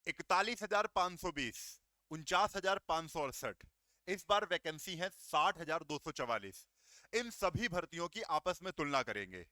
41,520, 49,568। इस बार वैकेंसी है 60,244। इन सभी भर्तियों की आपस में तुलना करेंगे,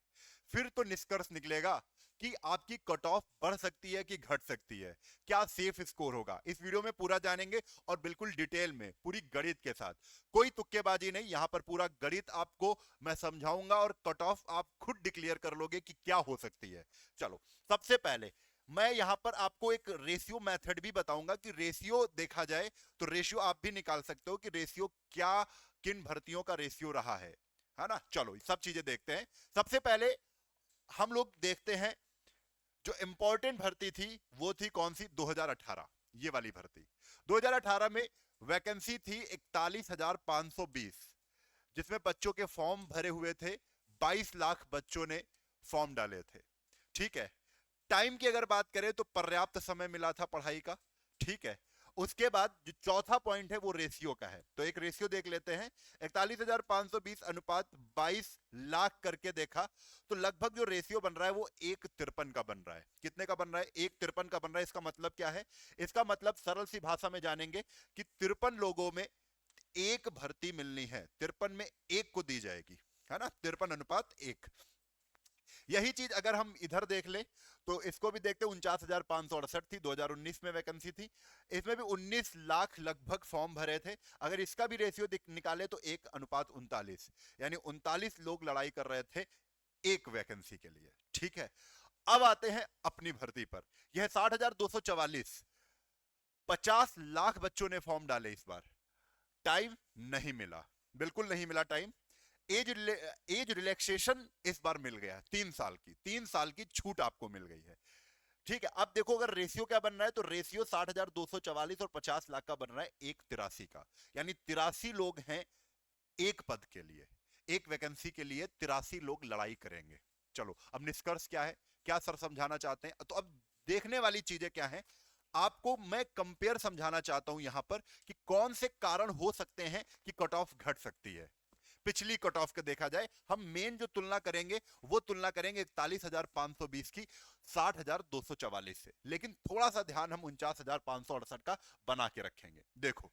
फिर तो निष्कर्ष निकलेगा कि आपकी कट ऑफ बढ़ सकती है कि घट सकती है, क्या सेफ स्कोर होगा। इस वीडियो में पूरा जानेंगे और बिल्कुल डिटेल में पूरी गणित के साथ, कोई तुक्केबाजी नहीं, यहां पर पूरा गणित आपको मैं समझाऊंगा और कट ऑफ आप खुद डिक्लेयर कर लोगे कि क्या हो सकती है। चलो, सबसे पहले मैं यहां पर आपको एक रेशियो मेथड भी बताऊंगा कि रेशियो देखा जाए तो रेशियो आप भी निकाल सकते हो कि रेशियो क्या, किन भर्तियों का रेशियो रहा है ना। चलो सब चीजें देखते हैं। सबसे पहले हम लोग देखते हैं जो इंपॉर्टेंट भर्ती थी वो थी कौन सी, 2018, ये वाली भर्ती। 2018 में वैकेंसी थी 41,520, जिसमें बच्चों के फॉर्म भरे हुए थे, 22 लाख बच्चों ने फॉर्म डाले थे। ठीक है। टाइम की अगर बात करें तो पर्याप्त समय मिला था पढ़ाई का। ठीक है। उसके बाद जो चौथा पॉइंट है वो रेशियो का है, तो एक रेशियो देख लेते हैं। 41,520 अनुपात 22 लाख करके देखा तो लगभग जो रेशियो बन रहा है वो 1:53 का बन रहा है। कितने का बन रहा है? 1:53 का बन रहा है। इसका मतलब क्या है? इसका मतलब सरल सी भाषा में जानेंगे कि 53 लोगों में एक भर्ती मिलनी है, 53 में एक को दी जाएगी, है ना। 53:1। यही चीज अगर हम इधर देख ले तो इसको भी देखते, 49,568 थी, 2019 में वैकेंसी थी। इसमें भी 19 लाख लगभग फॉर्म भरे थे। अगर इसका भी रेशियो निकाले तो 1:39, यानी 39 लोग लड़ाई कर रहे थे एक वैकेंसी के लिए। ठीक है। अब आते हैं अपनी भर्ती पर। यह 60,244, 50 लाख बच्चों ने फॉर्म डाले इस बार। टाइम नहीं मिला, बिल्कुल नहीं मिला टाइम। एज एज रिलैक्सेशन इस बार मिल गया, 3 साल की, 3 साल की छूट आपको मिल गई है। ठीक है। अब देखो अगर रेशियो क्या बन रहा है तो रेशियो 60,244 और 50 लाख का बन रहा है 1:83 का, यानी 83 लोग हैं एक पद के लिए, एक वैकेंसी के लिए 83 लोग लड़ाई करेंगे। चलो अब निष्कर्ष क्या है, क्या सर समझाना चाहते हैं? तो अब देखने वाली चीजें क्या है, आपको मैं कंपेयर समझाना चाहता हूं यहां पर कि कौन से कारण हो सकते हैं कि कट ऑफ घट सकती है। पिछली कट ऑफ के देखा जाए, हम मेन जो तुलना करेंगे वो तुलना करेंगे 41,520 की 60,244 से, लेकिन थोड़ा सा ध्यान हम 49,568 का बना के रखेंगे। देखो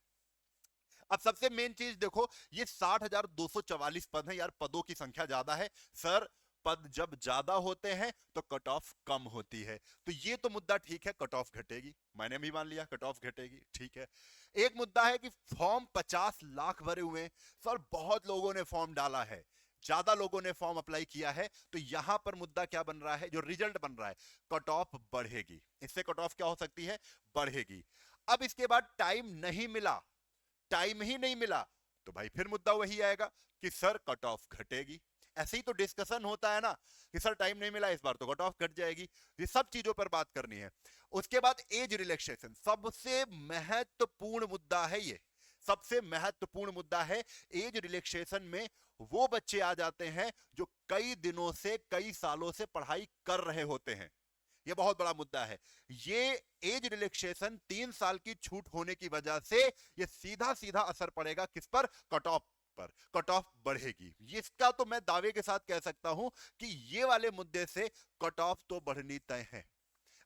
अब सबसे मेन चीज देखो, ये 60,244 पद है यार, पदों की संख्या ज्यादा है सर। पद जब ज्यादा होते हैं तो कट ऑफ कम होती है, तो ये तो मुद्दा ठीक है, कट ऑफ घटेगी, मैंने भी मान लिया कट ऑफ घटेगी। ठीक है। एक मुद्दा है कि फॉर्म 50 लाख भरे हुए हैं सर, बहुत लोगों ने फॉर्म डाला है, ज्यादा लोगों ने फॉर्म अप्लाई किया है, तो यहां पर मुद्दा क्या बन रहा है, जो रिजल्ट बन रहा है, कट ऑफ बढ़ेगी। इससे कट ऑफ क्या हो सकती है? बढ़ेगी। अब इसके बाद टाइम नहीं मिला, टाइम ही नहीं मिला, तो भाई फिर मुद्दा वही आएगा कि सर कट ऑफ घटेगी। ऐसे ही तो डिस्कशन होता है ना कि सर टाइम नहीं मिला, इस बार तो कट ऑफ घट जाएगी। ये सब चीजों पर बात करनी है। उसके बाद एज रिलैक्सेशन, सबसे महत्वपूर्ण मुद्दा है ये, सबसे महत्वपूर्ण मुद्दा है। एज रिलैक्सेशन में वो बच्चे आ जाते हैं जो कई दिनों से, कई सालों से पढ़ाई कर रहे होते हैं। ये बहुत बड़ा मुद्दा है। ये एज रिलैक्सेशन 3 साल की छूट होने की वजह से ये सीधा सीधा असर पड़ेगा किस पर? कट ऑफ पर। कट ऑफ बढ़ेगी, इसका तो मैं दावे के साथ कह सकता हूं कि ये वाले मुद्दे से कट ऑफ तो बढ़नी तय है।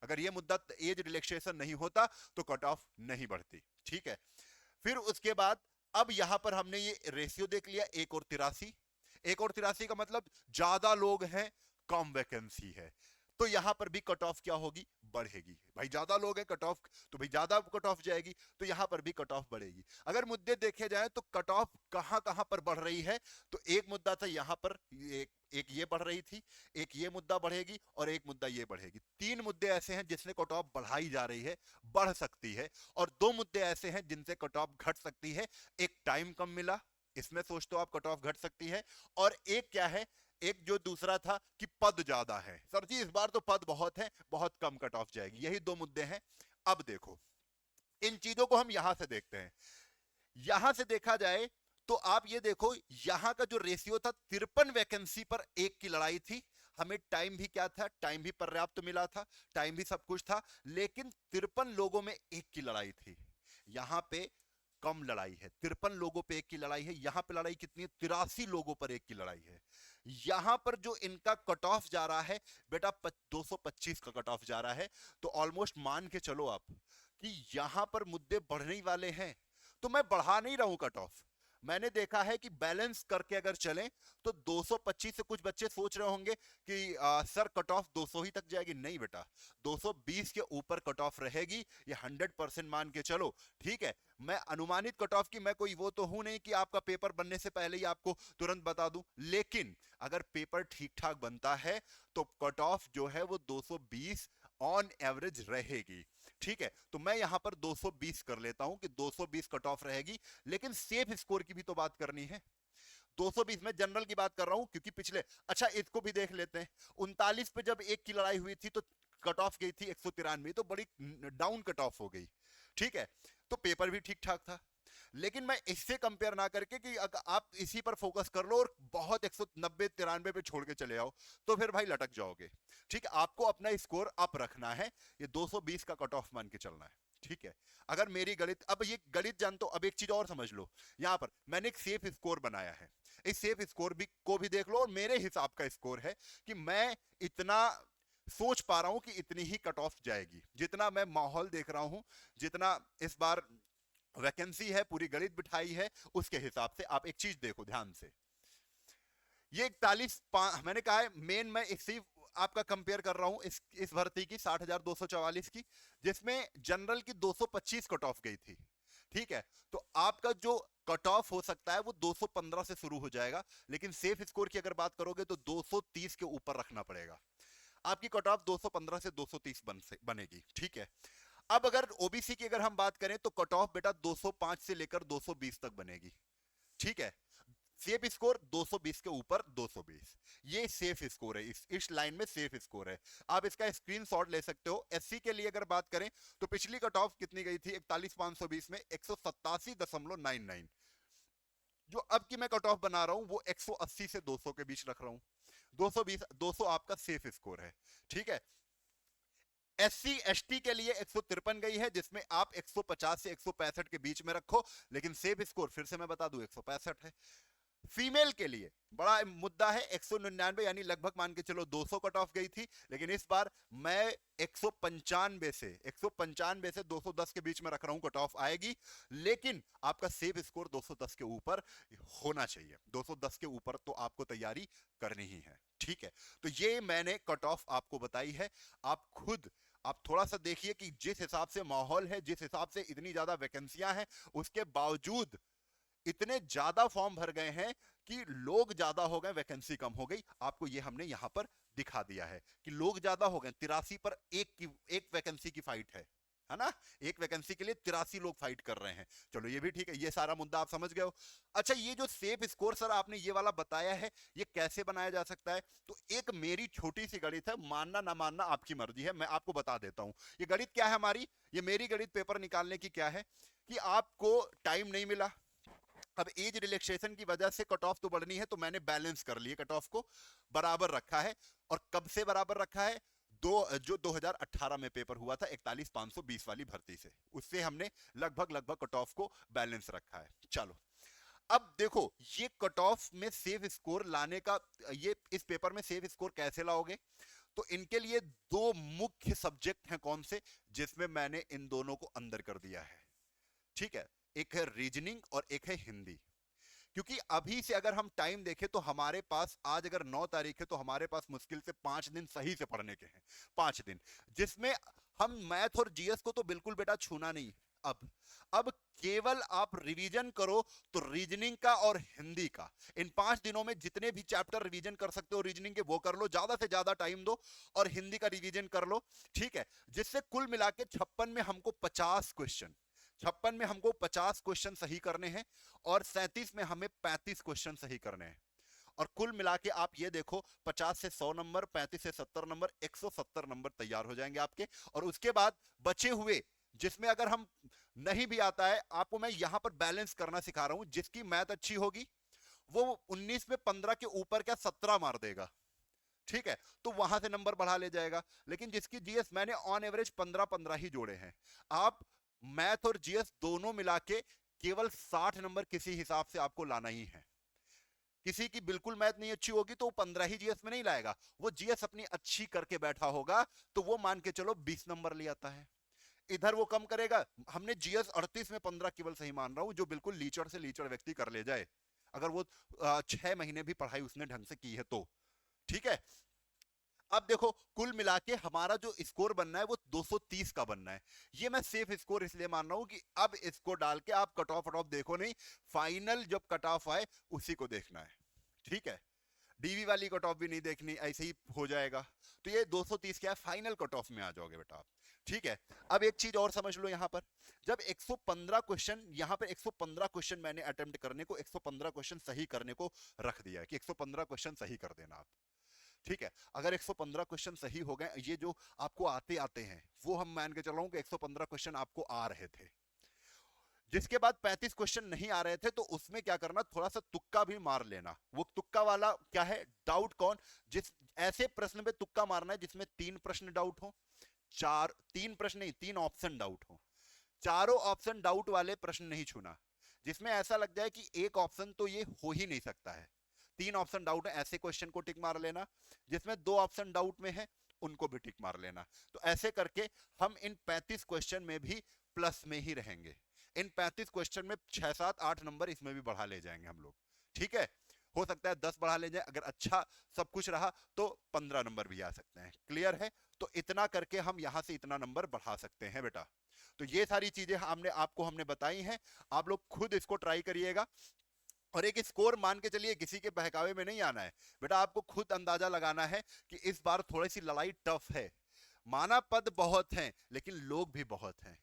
अगर ये मुद्दा एज रिलैक्सेशन नहीं होता तो कट ऑफ नहीं बढ़ती। ठीक है। फिर उसके बाद अब यहां पर हमने ये रेशियो देख लिया, 1:83। 1:83 का मतलब ज्यादा लोग हैं, कम वैकेंसी है, तो यहां पर भी कट ऑफ क्या होगी? बढ़ेगी। भाई ज्यादा लोग हैं, कट ऑफ तो भाई ज्यादा कट ऑफ जाएगी, तो यहां पर भी कट ऑफ बढ़ेगी। अगर मुद्दे देखे जाए तो कट ऑफ कहां कहां पर बढ़ रही है, तो एक मुद्दा था यहां पर, एक ये बढ़ रही थी, एक ये मुद्दा बढ़ेगी और एक मुद्दा ये बढ़ेगी। 3 मुद्दे ऐसे हैं जिसने कट ऑफ बढ़ाई जा रही है, बढ़ सकती है, और 2 मुद्दे ऐसे हैं जिनसे कट ऑफ घट सकती है। एक टाइम कम मिला, इसमें सोचते हो आप कट ऑफ घट सकती है, और एक क्या है, एक जो दूसरा था कि पद ज्यादा है, सर जी इस बार तो पद बहुत है, बहुत कम कट ऑफ जाएगी। यही 2 मुद्दे हैं। अब देखो इन चीजों को हम यहां से देखते हैं। यहां से देखा जाए तो आप ये देखो, यहां का जो रेशियो था 53 वैकेंसी पर एक की लड़ाई थी, हमें टाइम भी क्या था, टाइम भी पर्याप्त मिला था, टाइम भी सब कुछ था, लेकिन 53 लोगों में एक की लड़ाई थी। यहां पे कम लड़ाई है, 53 लोगों पे एक की लड़ाई है। यहां पे लड़ाई कितनी है? 83 लोगों पर एक की लड़ाई है। यहां पर जो इनका कट ऑफ जा रहा है बेटा 225 का कट ऑफ जा रहा है, तो ऑलमोस्ट मान के चलो आप कि यहां पर मुद्दे बढ़ने ही वाले हैं, तो मैं बढ़ा नहीं रहा हूं कट ऑफ। मैंने देखा है कि बैलेंस करके अगर चलें तो 225 से कुछ बच्चे सोच रहे होंगे कि सर कट ऑफ 200 ही तक जाएगी। नहीं बेटा, 220 के ऊपर कट ऑफ रहेगी, ये 100% मान के चलो। ठीक है, मैं अनुमानित कट ऑफ की मैं कोई वो तो हूं नहीं कि आपका पेपर बनने से पहले ही आपको तुरंत बता दूं, लेकिन अगर पेपर ठीक ठाक बनता है तो कट ऑफ जो है वो 220 ऑन एवरेज रहेगी। ठीक है, तो मैं यहां पर 220 कर लेता हूं कि 220 कट ऑफ रहेगी, लेकिन सेफ स्कोर की भी तो बात करनी है। 220 में जनरल की बात कर रहा हूं क्योंकि पिछले, अच्छा इसको भी देख लेते हैं। 39 पे जब एक की लड़ाई हुई थी तो कट ऑफ गई थी 193, तो बड़ी डाउन कट ऑफ हो गई। ठीक है, तो पेपर भी ठीक ठाक था। लेकिन मैं इससे कंपेयर ना करके कि अगर आप इसी पर फोकस कर लो और बहुत 190 93 पे छोड़ के चले आओ तो फिर भाई लटक जाओगे। ठीक है, आपको अपना स्कोर अप रखना है, ये 220 का कट ऑफ मान के चलना है। ठीक है, अगर मेरी गणित, अब ये गणित जानते हो, अब एक चीज और समझ लो, यहां पर मैंने एक सेफ स्कोर बनाया है। इस सेफ स्कोर भी को भी देख लो, और मेरे हिसाब का स्कोर है कि मैं इतना सोच पा रहा हूं कि इतनी ही कट ऑफ जाएगी, जितना मैं माहौल देख रहा हूं, जितना इस बार वैकेंसी है, पूरी गणित बिठाई है, उसके हिसाब से आप एक चीज देखो ध्यान से। ये 41 मैंने कहा है मेन, मैं इसी आपका कंपेयर कर रहा हूं इस भर्ती की 60,244 की, जिसमें जनरल की 225 कट ऑफ गई थी। ठीक है, तो आपका जो कट ऑफ हो सकता है वो 215 से शुरू हो जाएगा, लेकिन सेफ स्कोर की अगर बात करोगे तो 230 के ऊपर रखना पड़ेगा। आपकी कट ऑफ 215 से 230 बनेगी। ठीक है, अब अगर ओबीसी की अगर हम बात करें तो कट ऑफ बेटा 205 से लेकर 220 तक बनेगी। ठीक है, सेफ स्कोर 220 के ऊपर 220, ये सेफ स्कोर है, इस लाइन में सेफ स्कोर है। आप इसका स्क्रीनशॉट ले सकते हो। एससी के लिए अगर बात करें तो पिछली कट ऑफ कितनी गई थी 41,520 में 187.99, जो अब की मैं कट ऑफ बना रहा हूं वो 180 से 200 के बीच रख रहा हूं। 220 200 आपका सेफ स्कोर है। ठीक है, एससी एसटी के लिए 153 गई है, जिसमें आप 150 से 165 के बीच में रखो, लेकिन सेफ स्कोर फिर से मैं बता दूं 165 है। फीमेल के लिए बड़ा मुद्दा है 199, यानी लगभग मान के चलो 200 कट ऑफ गई थी, लेकिन इस बार मैं 195 से 210 के बीच में रख रहा हूं, कट ऑफ आएगी, लेकिन आपका सेफ स्कोर 210 के ऊपर होना चाहिए। 210 के ऊपर तो आपको तैयारी करनी ही है। ठीक है, तो ये मैंने कट ऑफ आपको बताई है। आप खुद आप थोड़ा सा देखिए कि जिस हिसाब से माहौल है, जिस हिसाब से इतनी ज्यादा वैकेंसियां हैं, उसके बावजूद इतने ज्यादा फॉर्म भर गए हैं कि लोग ज्यादा हो गए, वैकेंसी कम हो गई। आपको ये हमने यहां पर दिखा दिया है कि लोग ज्यादा हो गए, 83 पर एक वैकेंसी की फाइट है ना, एक वैकेंसी के लिए 83 लोग फाइट कर रहे हैं। चलो ये भी ठीक है, ये सारा मुद्दा आप समझ गए हो। अच्छा, ये जो सेफ स्कोर सर आपने ये वाला बताया है, ये कैसे बनाया जा सकता है? तो एक मेरी छोटी सी गणित है, मानना ना मानना आपकी मर्जी है, मैं आपको बता देता हूं। ये गणित क्या है हमारी, ये मेरी गणित पेपर निकालने की क्या है कि आपको टाइम नहीं मिला, अब एज रिलैक्सेशन की वजह से कट ऑफ तो बढ़नी है, तो मैंने बैलेंस कर लिए, कट ऑफ को बराबर रखा है। और कब से बराबर रखा है? जो 2018 में पेपर हुआ था 41,520 वाली भर्ती से, उससे हमने लगभग कट ऑफ को बैलेंस रखा है। चलो अब देखो, ये कट ऑफ में सेफ स्कोर लाने का, ये इस पेपर में सेफ स्कोर कैसे लाओगे? तो इनके लिए दो मुख्य सब्जेक्ट हैं, कौन से, जिसमें मैंने इन दोनों को अंदर कर दिया है। ठीक है, एक है रीजनिंग और एक है हिंदी। क्योंकि अभी से अगर हम टाइम देखें तो हमारे पास, आज अगर 9 तारीख है तो हमारे पास मुश्किल से 5 दिन सही से पढ़ने के हैं, 5 दिन, जिसमें हम मैथ और जीएस को तो बिल्कुल बेटा छूना नहीं। अब केवल आप रिवीजन करो, तो रीजनिंग का और हिंदी का इन 5 दिनों में जितने भी चैप्टर रिवीजन कर सकते हो रीजनिंग के वो कर लो, ज्यादा से ज्यादा टाइम दो, और हिंदी का रिवीजन कर लो। ठीक है, जिससे कुल मिला के 56 में हमको 50 क्वेश्चन, 56 में हमको 50 क्वेश्चन सही करने हैं, और 37 में हमें 35 क्वेश्चन सही करने हैं। और कुल मिला के आप ये देखो, 50 से 100 नंबर, 35 से 70 नंबर, 170 नंबर तैयार हो जाएंगे आपके। और उसके बाद बचे हुए, जिसमें अगर हम नहीं भी आता है, आपको मैं यहां पर बैलेंस करना सिखा रहा हूं। जिसकी मैथ अच्छी होगी वो 19 में 15 के ऊपर क्या 17 मार देगा। ठीक है, तो वहां से नंबर बढ़ा ले जाएगा। लेकिन जिसकी जीएस, मैंने ऑन एवरेज 15-15 ही जोड़े हैं। आप मैथ और जीएस दोनों मिला के केवल 60 नंबर किसी हिसाब से आपको लाना ही है। किसी की बिल्कुल मैथ नहीं अच्छी होगी तो वो 15 ही जीएस में नहीं लाएगा, वो जीएस अपनी अच्छी करके बैठा होगा तो वो मान के चलो 20 नंबर ले आता है। इधर वो कम करेगा। हमने जीएस 38 में 15 केवल सही मान रहा हूं, जो बिल्कुल लीचड़ से लीचड़ व्यक्ति कर ले जाए, अगर वो 6 महीने भी पढ़ाई उसने ढंग से की है तो। ठीक है, अब देखो कुल मिला के हमारा जो स्कोर बनना है वो 230 का बनना है। ये मैं सेफ स्कोर इसलिए मान रहा हूं कि अब इसको डाल के आप कट ऑफ देखो नहीं, फाइनल जब कट ऑफ आए उसी को देखना है। ठीक है, डीवी वाली कट ऑफ भी नहीं देखनी, ऐसे ही हो जाएगा। तो ये 230 क्या है, फाइनल कट ऑफ में आ जाओगे बेटा आप। ठीक है, अब एक चीज और समझ लो, यहां पर जब 115 क्वेश्चन, यहां पर 115 क्वेश्चन मैंने अटेम्प्ट करने को, 115 क्वेश्चन सही करने को रख दिया है कि 115 क्वेश्चन सही कर देना आप। ठीक है, अगर 115 क्वेश्चन सही हो गए, ये जो आपको आते आते हैं वो हम मान के चल रहा हूं कि 115 क्वेश्चन आपको आ रहे थे, जिसके बाद 35 क्वेश्चन नहीं आ रहे थे, तो उसमें क्या करना, थोड़ा सा तुक्का भी मार लेना। वो तुक्का वाला क्या है, डाउट कौन, जिस ऐसे प्रश्न पे तुक्का मारना है जिसमें 3 प्रश्न डाउट हो, 3 प्रश्न नहीं, 3 ऑप्शन डाउट हो। चारों ऑप्शन डाउट वाले प्रश्न नहीं छूना, जिसमें ऐसा लग जाए कि एक ऑप्शन तो ये हो ही नहीं सकता है, 3 ऑप्शन डाउट है, ऐसे क्वेश्चन को टिक मार लेना। जिसमें 2 ऑप्शन डाउट में है उनको भी टिक मार लेना। तो ऐसे करके हम इन 35 क्वेश्चन में भी प्लस में ही रहेंगे। इन 35 क्वेश्चन में 6 7 8 नंबर इसमें भी बढ़ा ले जाएंगे हम लोग। ठीक है, हो सकता है 10 बढ़ा ले जाए, अगर अच्छा सब कुछ रहा तो 15 नंबर भी आ सकते हैं। क्लियर है, तो इतना करके हम यहां से इतना नंबर बढ़ा सकते हैं बेटा। तो ये सारी चीजें हमने बताई हैं, आप लोग खुद इसको ट्राई करिएगा। और एक स्कोर मान के चलिए, किसी के बहकावे में नहीं आना है बेटा, आपको खुद अंदाजा लगाना है कि इस बार थोड़ी सी लड़ाई टफ है। माना पद बहुत हैं लेकिन लोग भी बहुत हैं,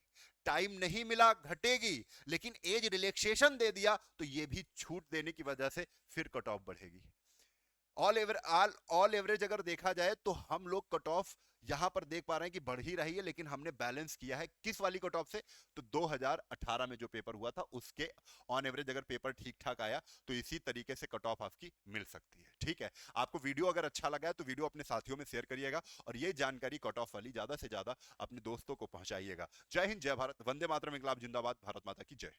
टाइम नहीं मिला घटेगी, लेकिन एज रिलैक्सेशन दे दिया तो ये भी छूट देने की वजह से फिर कट ऑफ बढ़ेगी। ऑल एवरेज अगर देखा जाए तो हम लोग कट ऑफ यहां पर देख पा रहे हैं कि बढ़ ही रही है, लेकिन हमने बैलेंस किया है किस वाली कट ऑफ से, तो 2018 में जो पेपर हुआ था उसके ऑन एवरेज अगर पेपर ठीक ठाक आया तो इसी तरीके से कट ऑफ आपकी मिल सकती है। ठीक है, आपको वीडियो अगर अच्छा लगा है तो वीडियो अपने साथियों में शेयर करिएगा, और ये जानकारी कट ऑफ वाली ज्यादा से ज्यादा अपने दोस्तों को पहुंचाइएगा। जय हिंद, जय भारत, वंदे मातरम, इंकलाब जिंदाबाद, भारत माता की जय।